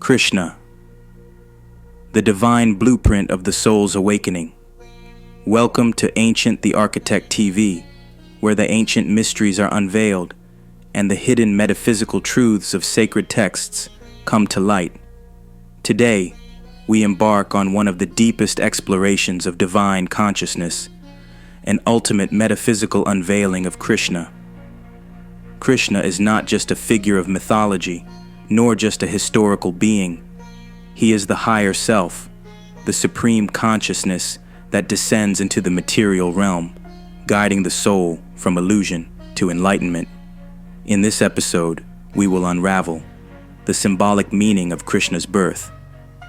Krishna, the divine blueprint of the soul's awakening. Welcome to Ancient the Architect TV, where the ancient mysteries are unveiled and the hidden metaphysical truths of sacred texts come to light. Today, we embark on one of the deepest explorations of divine consciousness, an ultimate metaphysical unveiling of Krishna. Krishna is not just a figure of mythology, nor just a historical being. He is the higher self, the supreme consciousness that descends into the material realm, guiding the soul from illusion to enlightenment. In this episode, we will unravel the symbolic meaning of Krishna's birth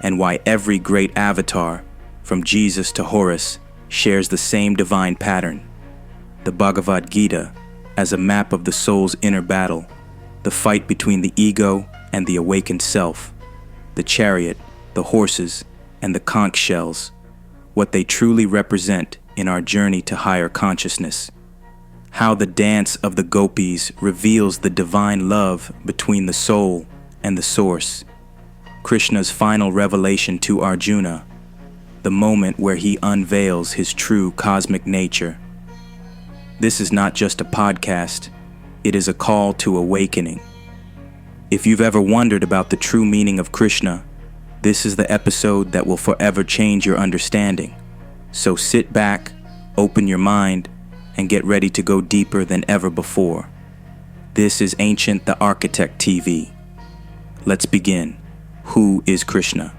and why every great avatar, from Jesus to Horus, shares the same divine pattern. The Bhagavad Gita as a map of the soul's inner battle, the fight between the ego and the awakened self, the chariot, the horses, and the conch shells, what they truly represent in our journey to higher consciousness. How the dance of the gopis reveals the divine love between the soul and the source. Krishna's final revelation to Arjuna, the moment where he unveils his true cosmic nature. This is not just a podcast, it is a call to awakening. If you've ever wondered about the true meaning of Krishna, this is the episode that will forever change your understanding. So sit back, open your mind, and get ready to go deeper than ever before. This is Ancient the Architect TV. Let's begin. Who is Krishna?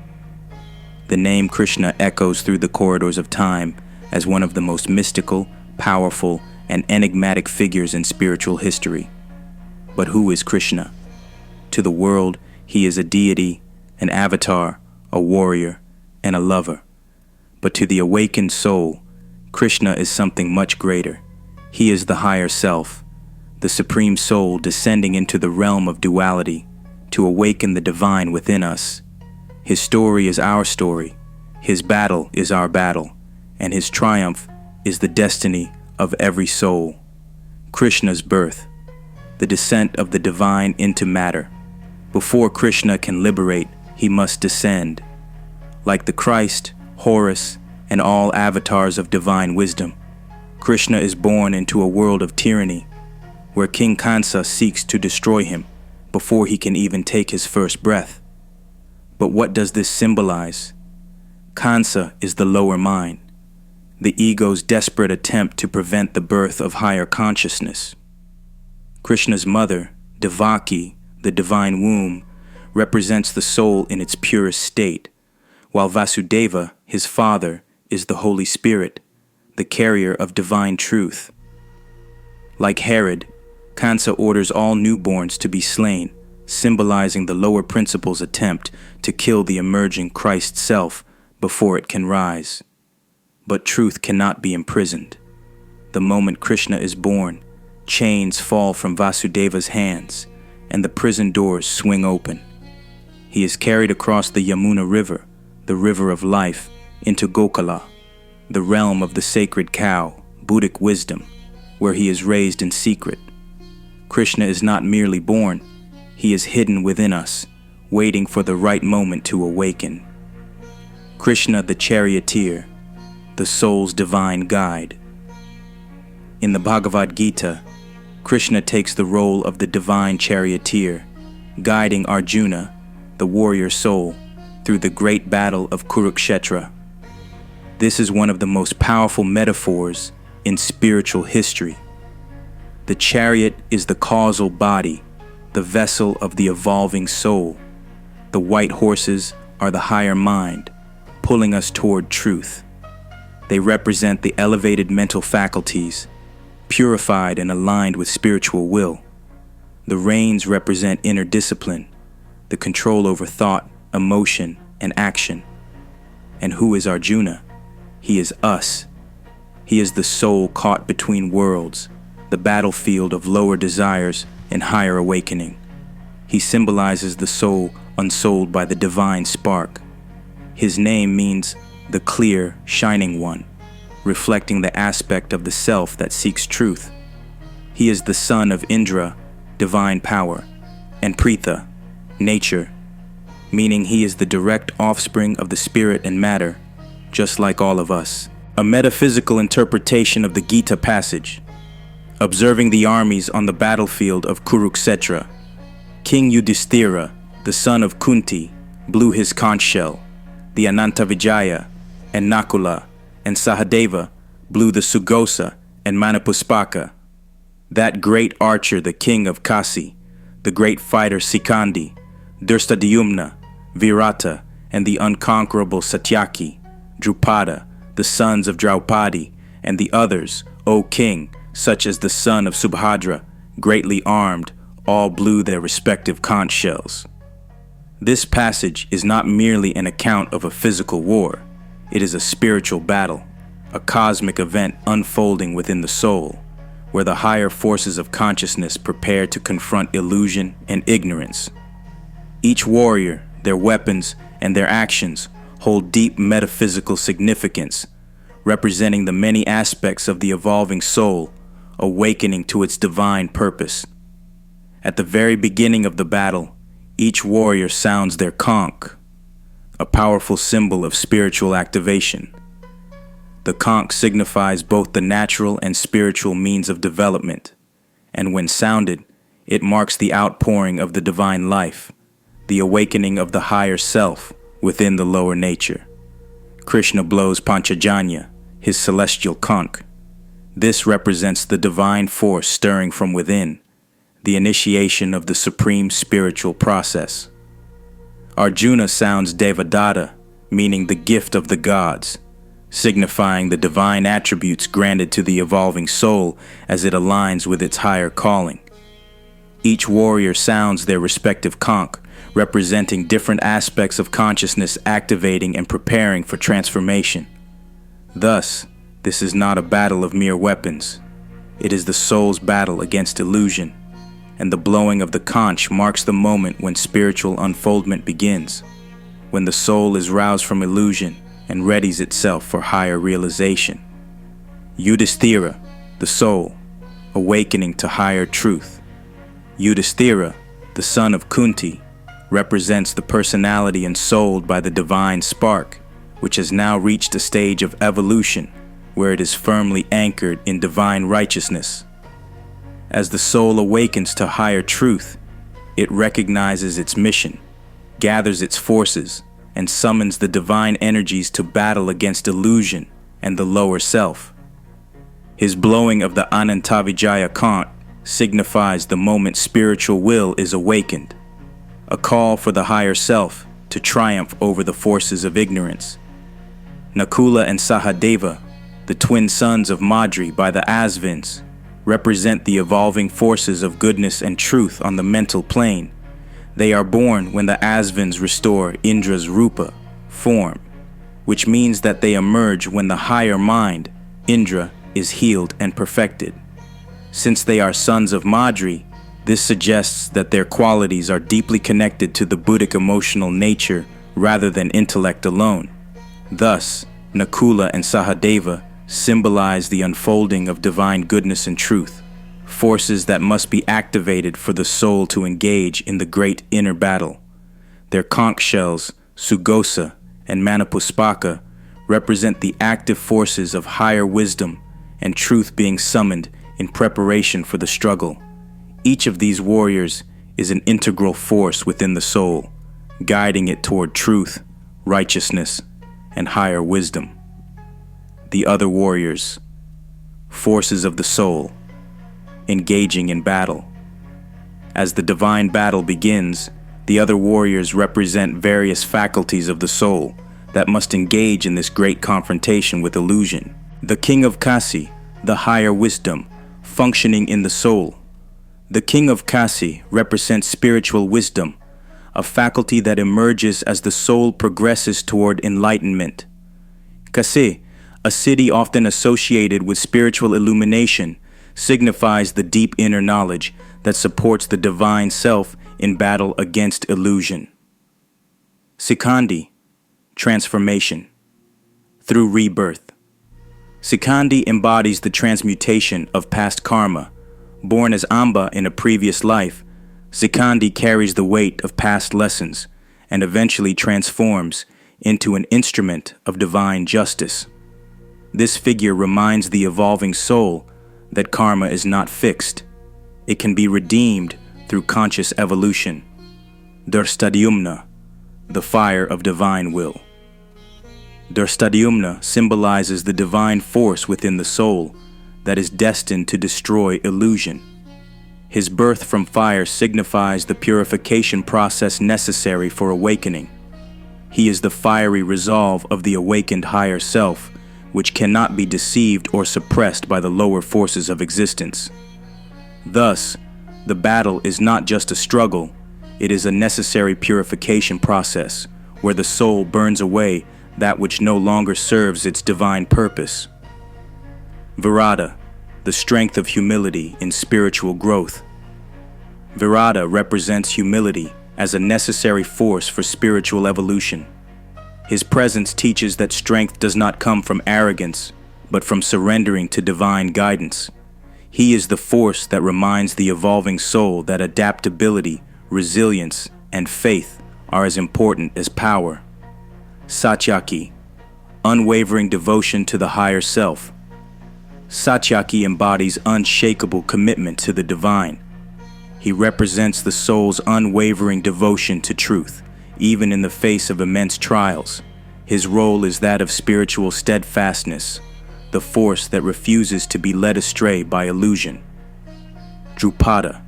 The name Krishna echoes through the corridors of time as one of the most mystical, powerful, and enigmatic figures in spiritual history. But who is Krishna? To the world, he is a deity, an avatar, a warrior, and a lover. But to the awakened soul, Krishna is something much greater. He is the higher self, the supreme soul descending into the realm of duality to awaken the divine within us. His story is our story, his battle is our battle, and his triumph is the destiny of every soul. Krishna's birth, the descent of the divine into matter. Before Krishna can liberate, he must descend. Like the Christ, Horus, and all avatars of divine wisdom, Krishna is born into a world of tyranny, where King Kansa seeks to destroy him before he can even take his first breath. But what does this symbolize? Kansa is the lower mind, the ego's desperate attempt to prevent the birth of higher consciousness. Krishna's mother, Devaki, the divine womb, represents the soul in its purest state, while Vasudeva, his father, is the Holy Spirit, the carrier of divine truth. Like Herod, Kansa orders all newborns to be slain, symbolizing the lower principle's attempt to kill the emerging Christ self before it can rise. But truth cannot be imprisoned. The moment Krishna is born, chains fall from Vasudeva's hands, and the prison doors swing open. He is carried across the Yamuna River, the river of life, into Gokula, the realm of the sacred cow, Buddhic wisdom, where he is raised in secret. Krishna is not merely born, he is hidden within us, waiting for the right moment to awaken. Krishna the charioteer, the soul's divine guide. In the Bhagavad Gita, Krishna takes the role of the divine charioteer, guiding Arjuna, the warrior soul, through the great battle of Kurukshetra. This is one of the most powerful metaphors in spiritual history. The chariot is the causal body, the vessel of the evolving soul. The white horses are the higher mind, pulling us toward truth. They represent the elevated mental faculties, purified and aligned with spiritual will. The reins represent inner discipline, the control over thought, emotion, and action. And who is Arjuna? He is us. He is the soul caught between worlds, the battlefield of lower desires and higher awakening. He symbolizes the soul unsouled by the divine spark. His name means the clear, shining one, reflecting the aspect of the self that seeks truth. He is the son of Indra, divine power, and Pritha, nature, meaning he is the direct offspring of the spirit and matter, just like all of us. A metaphysical interpretation of the Gita passage. Observing the armies on the battlefield of Kuruksetra, King Yudhishthira, the son of Kunti, blew his conch shell. The Anantavijaya and Nakula and Sahadeva blew the Sugosa and Manapuspaka. That great archer, the king of Kasi, the great fighter Sikandi, Drishtadyumna, Virata, and the unconquerable Satyaki, Drupada, the sons of Draupadi, and the others, O king, such as the son of Subhadra, greatly armed, all blew their respective conch shells. This passage is not merely an account of a physical war. It is a spiritual battle, a cosmic event unfolding within the soul, where the higher forces of consciousness prepare to confront illusion and ignorance. Each warrior, their weapons, and their actions hold deep metaphysical significance, representing the many aspects of the evolving soul, awakening to its divine purpose. At the very beginning of the battle, each warrior sounds their conch, a powerful symbol of spiritual activation. The conch signifies both the natural and spiritual means of development, and when sounded, it marks the outpouring of the divine life, the awakening of the higher self within the lower nature. Krishna blows Panchajanya, his celestial conch. This represents the divine force stirring from within, the initiation of the supreme spiritual process. Arjuna sounds Devadatta, meaning the gift of the gods, signifying the divine attributes granted to the evolving soul as it aligns with its higher calling. Each warrior sounds their respective conch, representing different aspects of consciousness activating and preparing for transformation. Thus, this is not a battle of mere weapons. It is the soul's battle against illusion, and the blowing of the conch marks the moment when spiritual unfoldment begins, when the soul is roused from illusion and readies itself for higher realization. Yudhishthira, the soul, awakening to higher truth. Yudhishthira, the son of Kunti, represents the personality ensouled by the divine spark, which has now reached a stage of evolution where it is firmly anchored in divine righteousness. As the soul awakens to higher truth, it recognizes its mission, gathers its forces, and summons the divine energies to battle against illusion and the lower self. His blowing of the Anantavijaya conch signifies the moment spiritual will is awakened, a call for the higher self to triumph over the forces of ignorance. Nakula and Sahadeva, the twin sons of Madri by the Asvins, represent the evolving forces of goodness and truth on the mental plane. They are born when the Asvins restore Indra's Rupa, form, which means that they emerge when the higher mind, Indra, is healed and perfected. Since they are sons of Madri, this suggests that their qualities are deeply connected to the Buddhic emotional nature rather than intellect alone. Thus, Nakula and Sahadeva symbolize the unfolding of divine goodness and truth, forces that must be activated for the soul to engage in the great inner battle. Their conch shells, Sugosa and Manapuspaka, represent the active forces of higher wisdom and truth being summoned in preparation for the struggle. Each of these warriors is an integral force within the soul, guiding it toward truth, righteousness, and higher wisdom. The other warriors, forces of the soul, engaging in battle. As the divine battle begins, the other warriors represent various faculties of the soul that must engage in this great confrontation with illusion. The king of Kasi, the higher wisdom, functioning in the soul. The king of Kasi represents spiritual wisdom, a faculty that emerges as the soul progresses toward enlightenment. Kasi, a city often associated with spiritual illumination, signifies the deep inner knowledge that supports the divine self in battle against illusion. Sikandi, transformation, through rebirth. Sikandi embodies the transmutation of past karma. Born as Amba in a previous life, Sikandi carries the weight of past lessons and eventually transforms into an instrument of divine justice. This figure reminds the evolving soul that karma is not fixed. It can be redeemed through conscious evolution. Drstadyumna, the fire of divine will. Drstadyumna symbolizes the divine force within the soul that is destined to destroy illusion. His birth from fire signifies the purification process necessary for awakening. He is the fiery resolve of the awakened higher self, which cannot be deceived or suppressed by the lower forces of existence. Thus, the battle is not just a struggle, it is a necessary purification process where the soul burns away that which no longer serves its divine purpose. Virata, the strength of humility in spiritual growth. Virata represents humility as a necessary force for spiritual evolution. His presence teaches that strength does not come from arrogance, but from surrendering to divine guidance. He is the force that reminds the evolving soul that adaptability, resilience, and faith are as important as power. Satyaki, unwavering devotion to the higher self. Satyaki embodies unshakable commitment to the divine. He represents the soul's unwavering devotion to truth, even in the face of immense trials. His role is that of spiritual steadfastness, the force that refuses to be led astray by illusion. Drupada,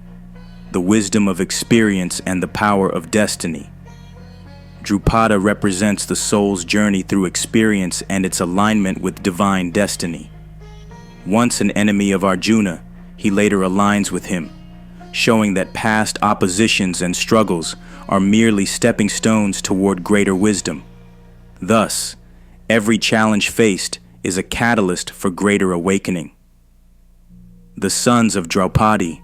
the wisdom of experience and the power of destiny. Drupada represents the soul's journey through experience and its alignment with divine destiny. Once an enemy of Arjuna, he later aligns with him, showing that past oppositions and struggles are merely stepping stones toward greater wisdom. Thus, every challenge faced is a catalyst for greater awakening. The sons of Draupadi,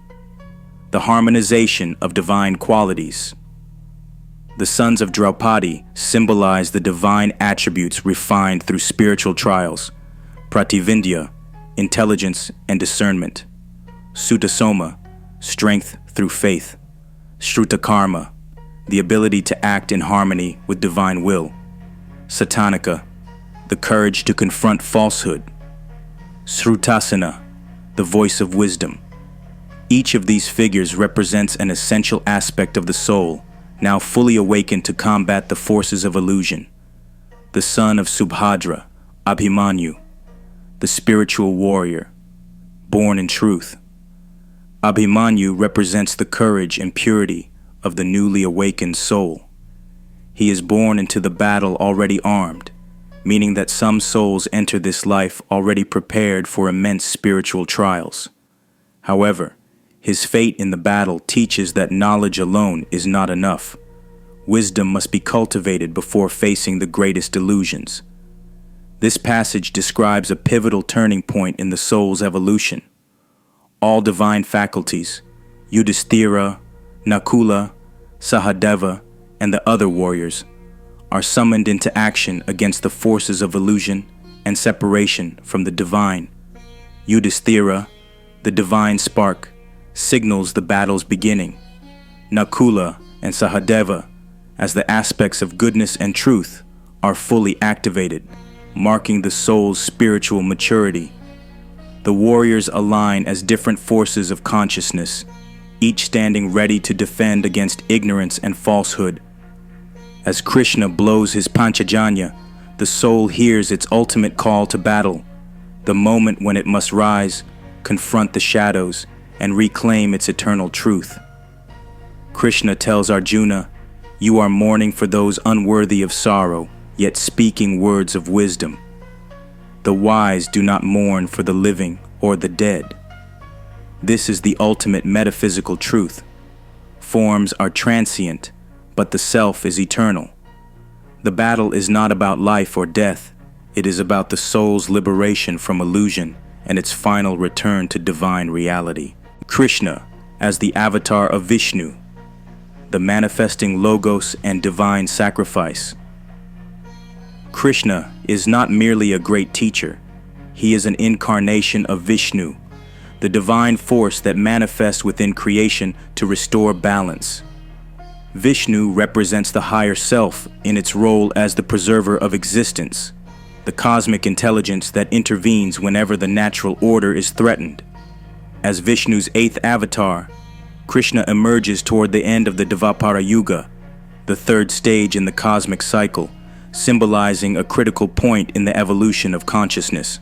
the harmonization of divine qualities. The sons of Draupadi symbolize the divine attributes refined through spiritual trials: Prativindya, intelligence and discernment; Sutasoma, strength through faith; Shrutakarma, the ability to act in harmony with divine will; Satanika, the courage to confront falsehood; Srutasana, the voice of wisdom. Each of these figures represents an essential aspect of the soul, now fully awakened to combat the forces of illusion. The son of Subhadra, Abhimanyu, the spiritual warrior, born in truth. Abhimanyu represents the courage and purity of the newly awakened soul. He is born into the battle already armed, meaning that some souls enter this life already prepared for immense spiritual trials. However, his fate in the battle teaches that knowledge alone is not enough. Wisdom must be cultivated before facing the greatest illusions. This passage describes a pivotal turning point in the soul's evolution. All divine faculties, Yudhisthira, Nakula, Sahadeva, and the other warriors, are summoned into action against the forces of illusion and separation from the divine. Yudhisthira, the divine spark, signals the battle's beginning. Nakula and Sahadeva, as the aspects of goodness and truth, are fully activated, marking the soul's spiritual maturity. The warriors align as different forces of consciousness, each standing ready to defend against ignorance and falsehood. As Krishna blows his Panchajanya, the soul hears its ultimate call to battle, the moment when it must rise, confront the shadows, and reclaim its eternal truth. Krishna tells Arjuna, "You are mourning for those unworthy of sorrow, yet speaking words of wisdom. The wise do not mourn for the living or the dead." This is the ultimate metaphysical truth. Forms are transient, but the self is eternal. The battle is not about life or death. It is about the soul's liberation from illusion and its final return to divine reality. Krishna, as the avatar of Vishnu, the manifesting logos and divine sacrifice. Krishna is not merely a great teacher. He is an incarnation of Vishnu, the divine force that manifests within creation to restore balance. Vishnu represents the higher self in its role as the preserver of existence, the cosmic intelligence that intervenes whenever the natural order is threatened. As Vishnu's eighth avatar, Krishna emerges toward the end of the Dvapara Yuga, the third stage in the cosmic cycle, symbolizing a critical point in the evolution of consciousness.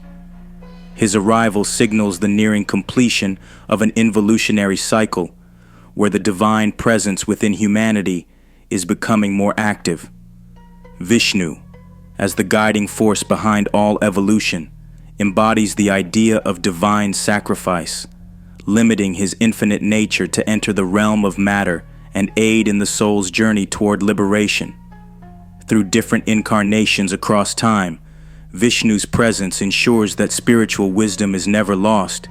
His arrival signals the nearing completion of an involutionary cycle, where the divine presence within humanity is becoming more active. Vishnu, as the guiding force behind all evolution, embodies the idea of divine sacrifice, limiting his infinite nature to enter the realm of matter and aid in the soul's journey toward liberation. Through different incarnations across time, Vishnu's presence ensures that spiritual wisdom is never lost,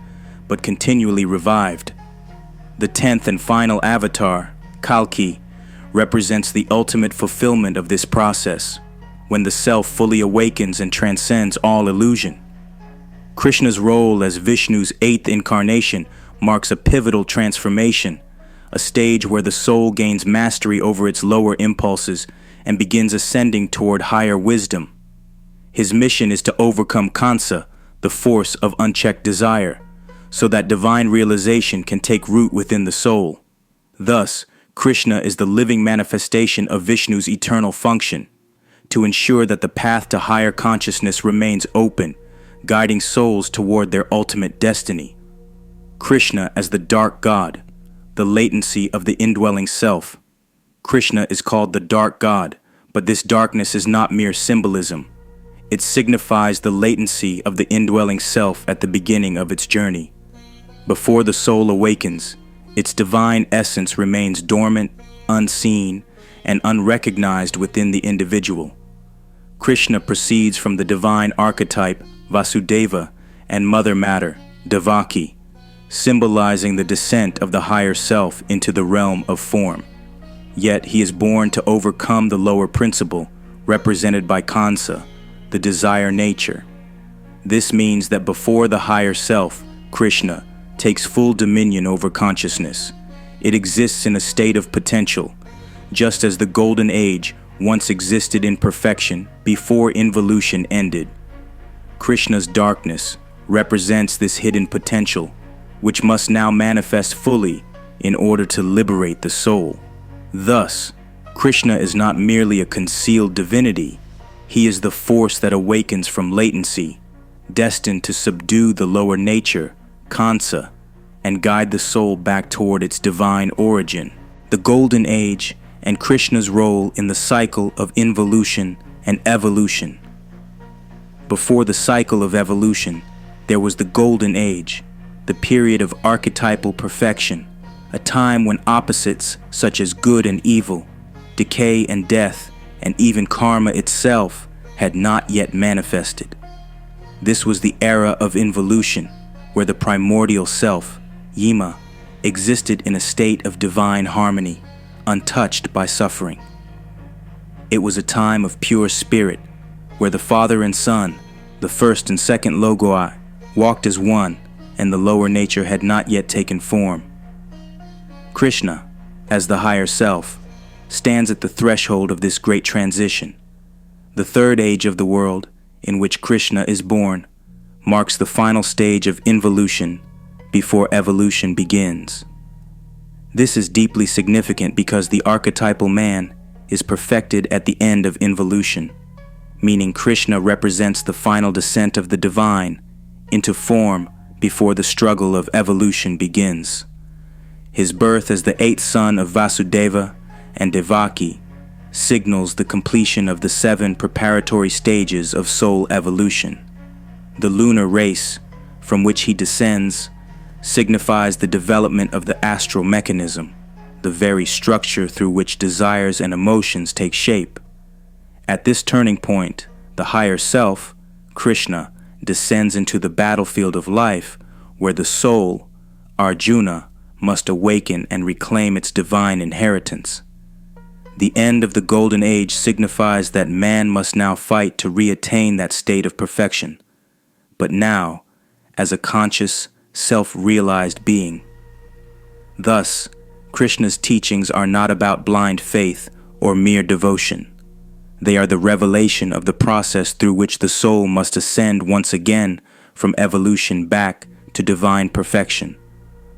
but continually revived. The 10th and final avatar, Kalki, represents the ultimate fulfillment of this process, when the self fully awakens and transcends all illusion. Krishna's role as Vishnu's eighth incarnation marks a pivotal transformation, a stage where the soul gains mastery over its lower impulses and begins ascending toward higher wisdom. His mission is to overcome Kansa, the force of unchecked desire, so that divine realization can take root within the soul. Thus, Krishna is the living manifestation of Vishnu's eternal function, to ensure that the path to higher consciousness remains open, guiding souls toward their ultimate destiny. Krishna as the dark god, the latency of the indwelling self. Krishna is called the dark god, but this darkness is not mere symbolism. It signifies the latency of the indwelling self at the beginning of its journey. Before the soul awakens, its divine essence remains dormant, unseen, and unrecognized within the individual. Krishna proceeds from the divine archetype Vasudeva and Mother Matter, Devaki, symbolizing the descent of the higher self into the realm of form. Yet he is born to overcome the lower principle, represented by Kansa, the desire nature. This means that before the higher self, Krishna, takes full dominion over consciousness, it exists in a state of potential, just as the Golden Age once existed in perfection before involution ended. Krishna's darkness represents this hidden potential, which must now manifest fully in order to liberate the soul. Thus, Krishna is not merely a concealed divinity, he is the force that awakens from latency, destined to subdue the lower nature, Kansa, and guide the soul back toward its divine origin. The Golden Age and Krishna's role in the cycle of involution and evolution. Before the cycle of evolution, there was the Golden Age, the period of archetypal perfection, a time when opposites such as good and evil, decay and death, and even karma itself had not yet manifested. This was the era of involution, where the primordial self, Yima, existed in a state of divine harmony, untouched by suffering. It was a time of pure spirit, where the Father and Son, the first and second Logoi, walked as one, and the lower nature had not yet taken form. Krishna, as the higher self, stands at the threshold of this great transition. The third age of the world, in which Krishna is born, marks the final stage of involution before evolution begins. This is deeply significant because the archetypal man is perfected at the end of involution, meaning Krishna represents the final descent of the divine into form before the struggle of evolution begins. His birth as the eighth son of Vasudeva and Devaki signals the completion of the 7 preparatory stages of soul evolution. The lunar race, from which he descends, signifies the development of the astral mechanism, the very structure through which desires and emotions take shape. At this turning point, the higher self, Krishna, descends into the battlefield of life, where the soul, Arjuna, must awaken and reclaim its divine inheritance. The end of the Golden Age signifies that man must now fight to reattain that state of perfection, but now as a conscious, self-realized being. Thus, Krishna's teachings are not about blind faith or mere devotion. They are the revelation of the process through which the soul must ascend once again from evolution back to divine perfection,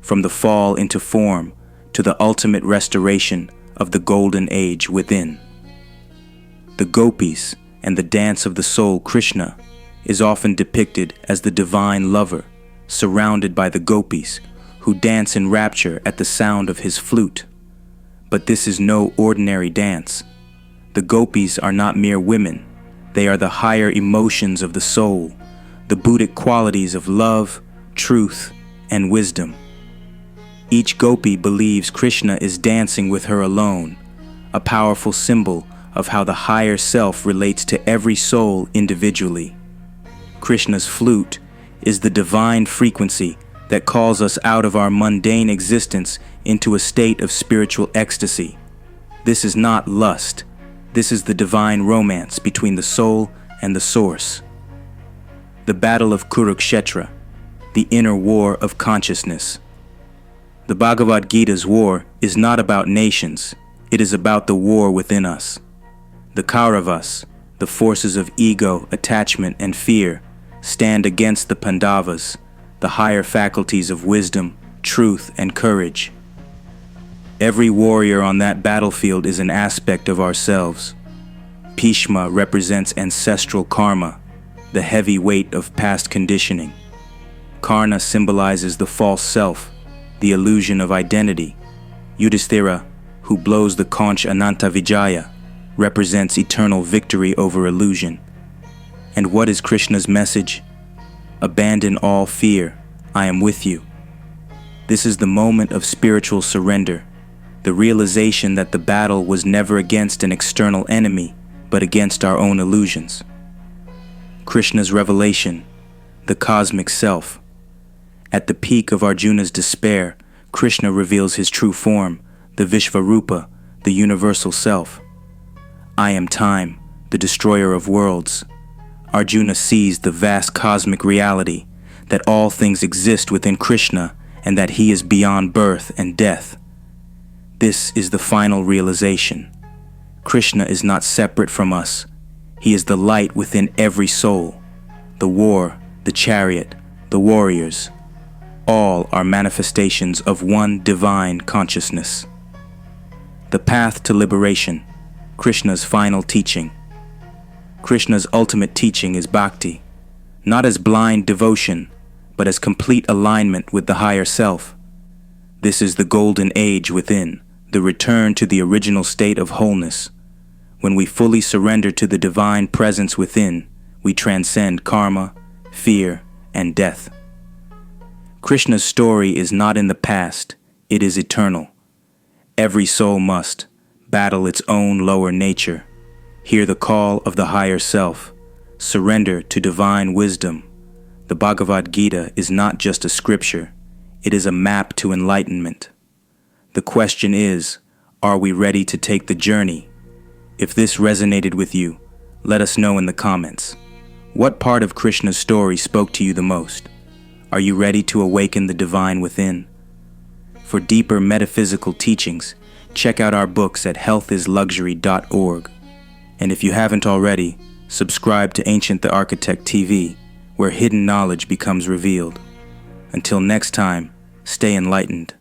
from the fall into form to the ultimate restoration of the golden age within. The gopis and the dance of the soul Krishna is often depicted as the divine lover, surrounded by the gopis, who dance in rapture at the sound of his flute. But this is no ordinary dance. The gopis are not mere women. They are the higher emotions of the soul, the Buddhic qualities of love, truth, and wisdom. Each gopi believes Krishna is dancing with her alone, a powerful symbol of how the higher self relates to every soul individually. Krishna's flute is the divine frequency that calls us out of our mundane existence into a state of spiritual ecstasy. This is not lust. This is the divine romance between the soul and the source. The battle of Kurukshetra, the inner war of consciousness. The Bhagavad Gita's war is not about nations. It is about the war within us. The Kauravas, the forces of ego, attachment, and fear, stand against the Pandavas, the higher faculties of wisdom, truth, and courage. Every warrior on that battlefield is an aspect of ourselves. Bhishma represents ancestral karma, the heavy weight of past conditioning. Karna symbolizes the false self, the illusion of identity. Yudhishthira, who blows the conch Ananta Vijaya, represents eternal victory over illusion. And what is Krishna's message? Abandon all fear, I am with you. This is the moment of spiritual surrender, the realization that the battle was never against an external enemy, but against our own illusions. Krishna's revelation, the cosmic self. At the peak of Arjuna's despair, Krishna reveals his true form, the Vishvarupa, the universal self. I am time, the destroyer of worlds. Arjuna sees the vast cosmic reality, that all things exist within Krishna and that he is beyond birth and death. This is the final realization. Krishna is not separate from us. He is the light within every soul. The war, the chariot, the warriors, all are manifestations of one divine consciousness. The path to liberation, Krishna's final teaching. Krishna's ultimate teaching is bhakti, not as blind devotion, but as complete alignment with the higher self. This is the golden age within, the return to the original state of wholeness. When we fully surrender to the divine presence within, we transcend karma, fear, and death. Krishna's story is not in the past, it is eternal. Every soul must battle its own lower nature, hear the call of the higher self, surrender to divine wisdom. The Bhagavad Gita is not just a scripture, it is a map to enlightenment. The question is, are we ready to take the journey? If this resonated with you, let us know in the comments. What part of Krishna's story spoke to you the most? Are you ready to awaken the divine within? For deeper metaphysical teachings, check out our books at healthisluxury.org. And if you haven't already, subscribe to Ancient the Architect TV, where hidden knowledge becomes revealed. Until next time, stay enlightened.